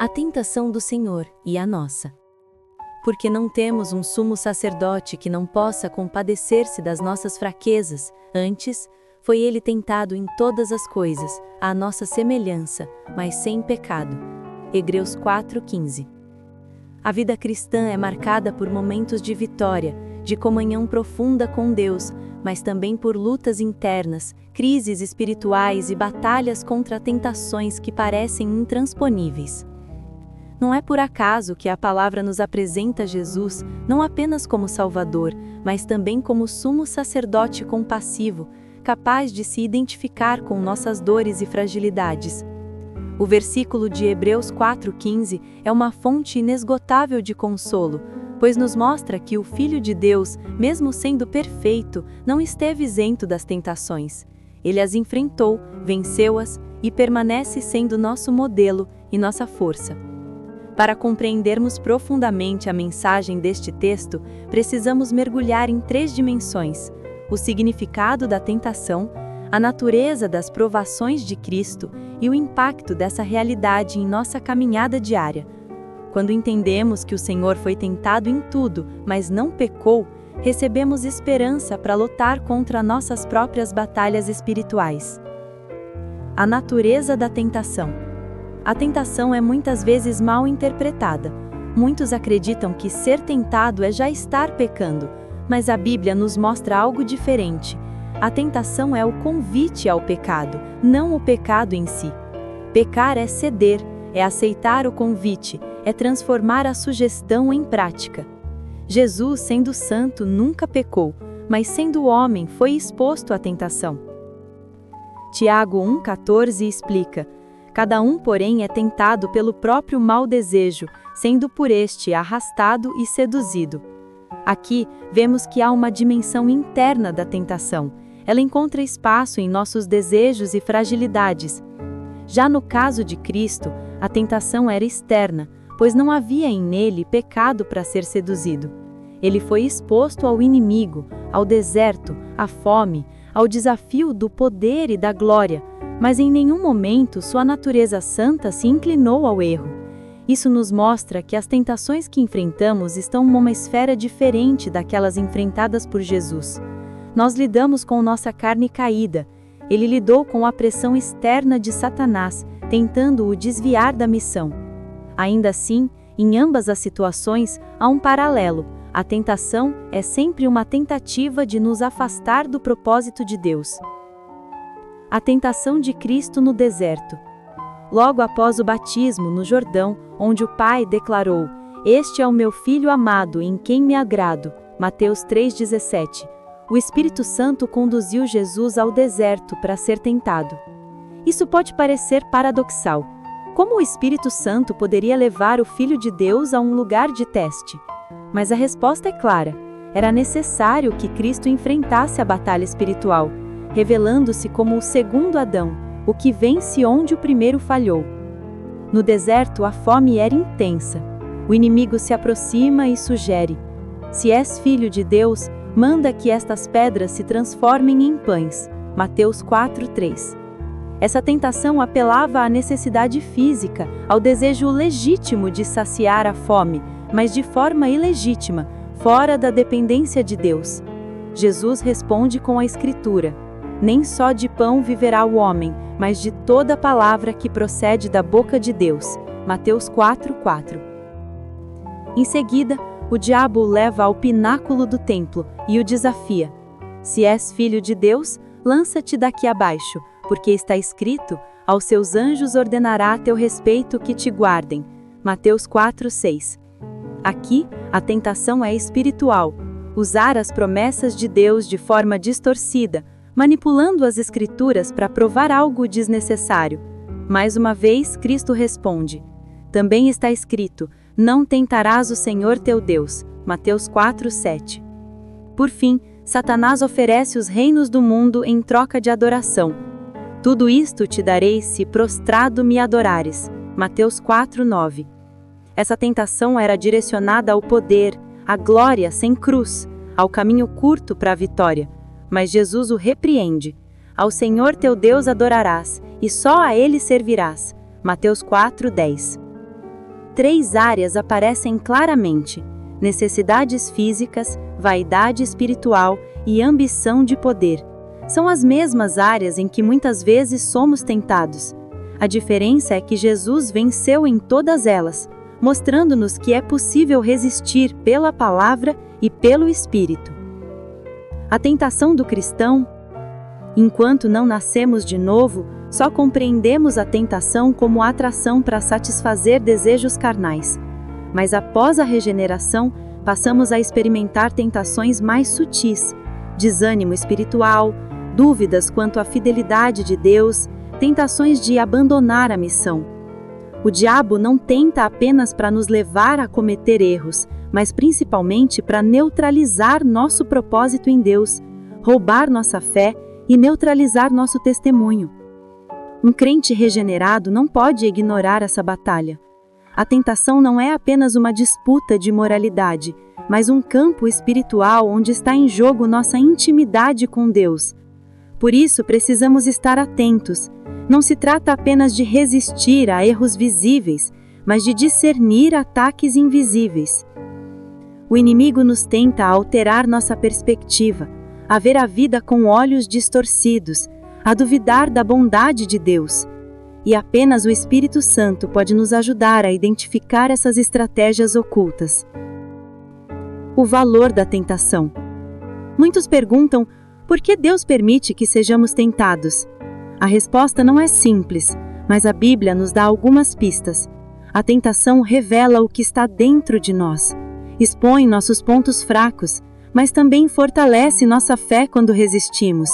A tentação do Senhor e a nossa. Porque não temos um sumo sacerdote que não possa compadecer-se das nossas fraquezas, antes, foi ele tentado em todas as coisas, à nossa semelhança, mas sem pecado. Hebreus 4:15. A vida cristã é marcada por momentos de vitória, de comunhão profunda com Deus, mas também por lutas internas, crises espirituais e batalhas contra tentações que parecem intransponíveis. Não é por acaso que a palavra nos apresenta Jesus não apenas como Salvador, mas também como sumo sacerdote compassivo, capaz de se identificar com nossas dores e fragilidades. O versículo de Hebreus 4:15 é uma fonte inesgotável de consolo, pois nos mostra que o Filho de Deus, mesmo sendo perfeito, não esteve isento das tentações. Ele as enfrentou, venceu-as e permanece sendo nosso modelo e nossa força. Para compreendermos profundamente a mensagem deste texto, precisamos mergulhar em 3 dimensões: o significado da tentação, a natureza das provações de Cristo e o impacto dessa realidade em nossa caminhada diária. Quando entendemos que o Senhor foi tentado em tudo, mas não pecou, recebemos esperança para lutar contra nossas próprias batalhas espirituais. A natureza da tentação. A tentação é muitas vezes mal interpretada. Muitos acreditam que ser tentado é já estar pecando, mas a Bíblia nos mostra algo diferente. A tentação é o convite ao pecado, não o pecado em si. Pecar é ceder, é aceitar o convite, é transformar a sugestão em prática. Jesus, sendo santo, nunca pecou, mas sendo homem, foi exposto à tentação. Tiago 1,14 explica: cada um, porém, é tentado pelo próprio mau desejo, sendo por este arrastado e seduzido. Aqui, vemos que há uma dimensão interna da tentação. Ela encontra espaço em nossos desejos e fragilidades. Já no caso de Cristo, a tentação era externa, pois não havia em nele pecado para ser seduzido. Ele foi exposto ao inimigo, ao deserto, à fome, ao desafio do poder e da glória, mas em nenhum momento sua natureza santa se inclinou ao erro. Isso nos mostra que as tentações que enfrentamos estão numa esfera diferente daquelas enfrentadas por Jesus. Nós lidamos com nossa carne caída. Ele lidou com a pressão externa de Satanás, tentando-o desviar da missão. Ainda assim, em ambas as situações, há um paralelo. A tentação é sempre uma tentativa de nos afastar do propósito de Deus. A tentação de Cristo no deserto. Logo após o batismo no Jordão, onde o Pai declarou: "Este é o meu Filho amado, em quem me agrado", Mateus 3,17, o Espírito Santo conduziu Jesus ao deserto para ser tentado. Isso pode parecer paradoxal. Como o Espírito Santo poderia levar o Filho de Deus a um lugar de teste? Mas a resposta é clara. Era necessário que Cristo enfrentasse a batalha espiritual, revelando-se como o segundo Adão, o que vence onde o primeiro falhou. No deserto, a fome era intensa. O inimigo se aproxima e sugere: "Se és filho de Deus, manda que estas pedras se transformem em pães." Mateus 4:3. Essa tentação apelava à necessidade física, ao desejo legítimo de saciar a fome, mas de forma ilegítima, fora da dependência de Deus. Jesus responde com a Escritura: "Nem só de pão viverá o homem, mas de toda palavra que procede da boca de Deus." Mateus 4:4. Em seguida, o diabo o leva ao pináculo do templo e o desafia: "Se és filho de Deus, lança-te daqui abaixo, porque está escrito: aos seus anjos ordenará a teu respeito que te guardem." Mateus 4:6. Aqui, a tentação é espiritual. Usar as promessas de Deus de forma distorcida, manipulando as Escrituras para provar algo desnecessário. Mais uma vez, Cristo responde: "Também está escrito: não tentarás o Senhor teu Deus." Mateus 4:7. Por fim, Satanás oferece os reinos do mundo em troca de adoração. "Tudo isto te darei se prostrado me adorares." Mateus 4:9. Essa tentação era direcionada ao poder, à glória sem cruz, ao caminho curto para a vitória. Mas Jesus o repreende: "Ao Senhor teu Deus adorarás, e só a Ele servirás." Mateus 4:10. 3 áreas aparecem claramente: necessidades físicas, vaidade espiritual e ambição de poder. São as mesmas áreas em que muitas vezes somos tentados. A diferença é que Jesus venceu em todas elas, mostrando-nos que é possível resistir pela palavra e pelo Espírito. A tentação do cristão. Enquanto não nascemos de novo, só compreendemos a tentação como atração para satisfazer desejos carnais. Mas após a regeneração, passamos a experimentar tentações mais sutis: desânimo espiritual, dúvidas quanto à fidelidade de Deus, tentações de abandonar a missão. O diabo não tenta apenas para nos levar a cometer erros, mas principalmente para neutralizar nosso propósito em Deus, roubar nossa fé e neutralizar nosso testemunho. Um crente regenerado não pode ignorar essa batalha. A tentação não é apenas uma disputa de moralidade, mas um campo espiritual onde está em jogo nossa intimidade com Deus. Por isso, precisamos estar atentos. Não se trata apenas de resistir a erros visíveis, mas de discernir ataques invisíveis. O inimigo nos tenta a alterar nossa perspectiva, a ver a vida com olhos distorcidos, a duvidar da bondade de Deus. E apenas o Espírito Santo pode nos ajudar a identificar essas estratégias ocultas. O valor da tentação. Muitos perguntam: por que Deus permite que sejamos tentados? A resposta não é simples, mas a Bíblia nos dá algumas pistas. A tentação revela o que está dentro de nós, expõe nossos pontos fracos, mas também fortalece nossa fé quando resistimos.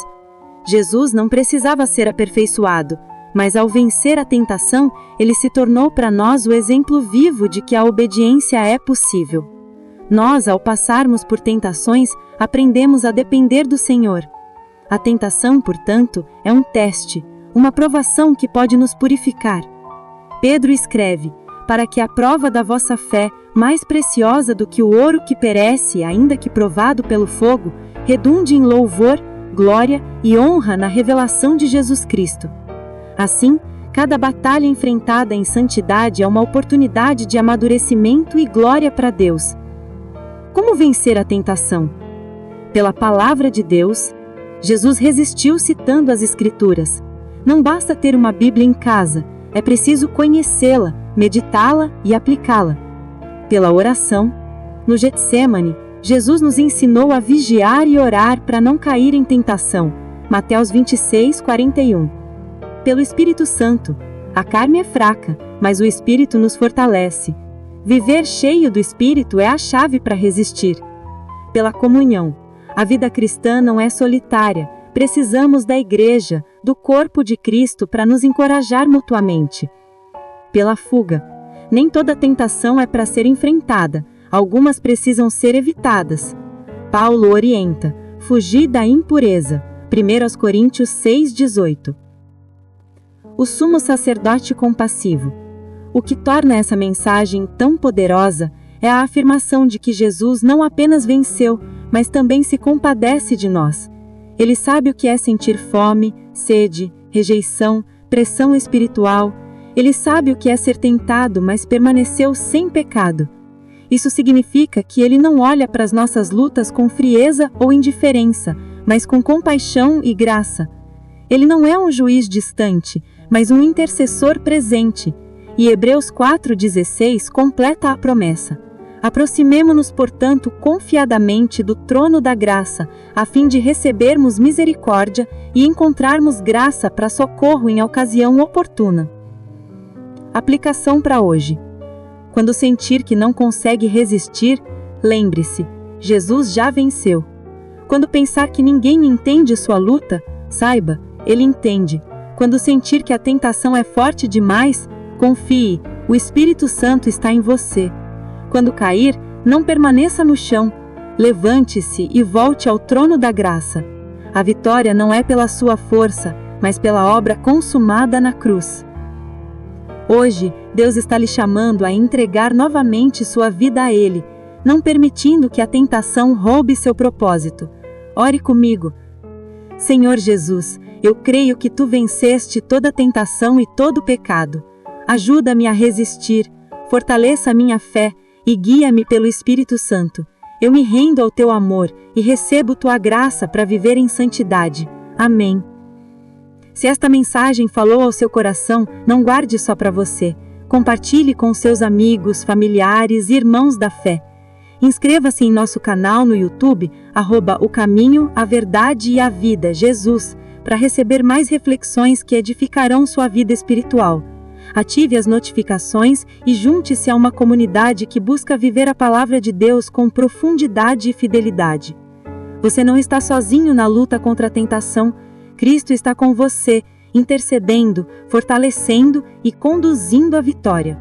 Jesus não precisava ser aperfeiçoado, mas ao vencer a tentação, ele se tornou para nós o exemplo vivo de que a obediência é possível. Nós, ao passarmos por tentações, aprendemos a depender do Senhor. A tentação, portanto, é um teste, uma provação que pode nos purificar. Pedro escreve: para que a prova da vossa fé, mais preciosa do que o ouro que perece, ainda que provado pelo fogo, redunde em louvor, glória e honra na revelação de Jesus Cristo. Assim, cada batalha enfrentada em santidade é uma oportunidade de amadurecimento e glória para Deus. Como vencer a tentação? Pela palavra de Deus. Jesus resistiu citando as Escrituras. Não basta ter uma Bíblia em casa, é preciso conhecê-la, meditá-la e aplicá-la. Pela oração. No Getsêmani, Jesus nos ensinou a vigiar e orar para não cair em tentação. Mateus 26, 41. Pelo Espírito Santo. A carne é fraca, mas o Espírito nos fortalece. Viver cheio do Espírito é a chave para resistir. Pela comunhão. A vida cristã não é solitária, precisamos da igreja, do corpo de Cristo para nos encorajar mutuamente. Pela fuga. Nem toda tentação é para ser enfrentada, algumas precisam ser evitadas. Paulo orienta: fugir da impureza. 1 Coríntios 6,18. O sumo sacerdote compassivo. O que torna essa mensagem tão poderosa é a afirmação de que Jesus não apenas venceu, mas também se compadece de nós. Ele sabe o que é sentir fome, sede, rejeição, pressão espiritual. Ele sabe o que é ser tentado, mas permaneceu sem pecado. Isso significa que ele não olha para as nossas lutas com frieza ou indiferença, mas com compaixão e graça. Ele não é um juiz distante, mas um intercessor presente. E Hebreus 4,16 completa a promessa: aproximemo-nos, portanto, confiadamente do trono da graça, a fim de recebermos misericórdia e encontrarmos graça para socorro em ocasião oportuna. Aplicação para hoje. Quando sentir que não consegue resistir, lembre-se: Jesus já venceu. Quando pensar que ninguém entende sua luta, saiba, Ele entende. Quando sentir que a tentação é forte demais, confie, o Espírito Santo está em você. Quando cair, não permaneça no chão. Levante-se e volte ao trono da graça. A vitória não é pela sua força, mas pela obra consumada na cruz. Hoje, Deus está lhe chamando a entregar novamente sua vida a Ele, não permitindo que a tentação roube seu propósito. Ore comigo. Senhor Jesus, eu creio que Tu venceste toda tentação e todo pecado. Ajuda-me a resistir. fortaleça a minha fé e guia-me pelo Espírito Santo. Eu me rendo ao teu amor e recebo tua graça para viver em santidade. Amém. Se esta mensagem falou ao seu coração, não guarde só para você. Compartilhe com seus amigos, familiares e irmãos da fé. Inscreva-se em nosso canal no YouTube, @O Caminho, a Verdade e a Vida, Jesus, para receber mais reflexões que edificarão sua vida espiritual. Ative as notificações e junte-se a uma comunidade que busca viver a palavra de Deus com profundidade e fidelidade. Você não está sozinho na luta contra a tentação. Cristo está com você, intercedendo, fortalecendo e conduzindo à vitória.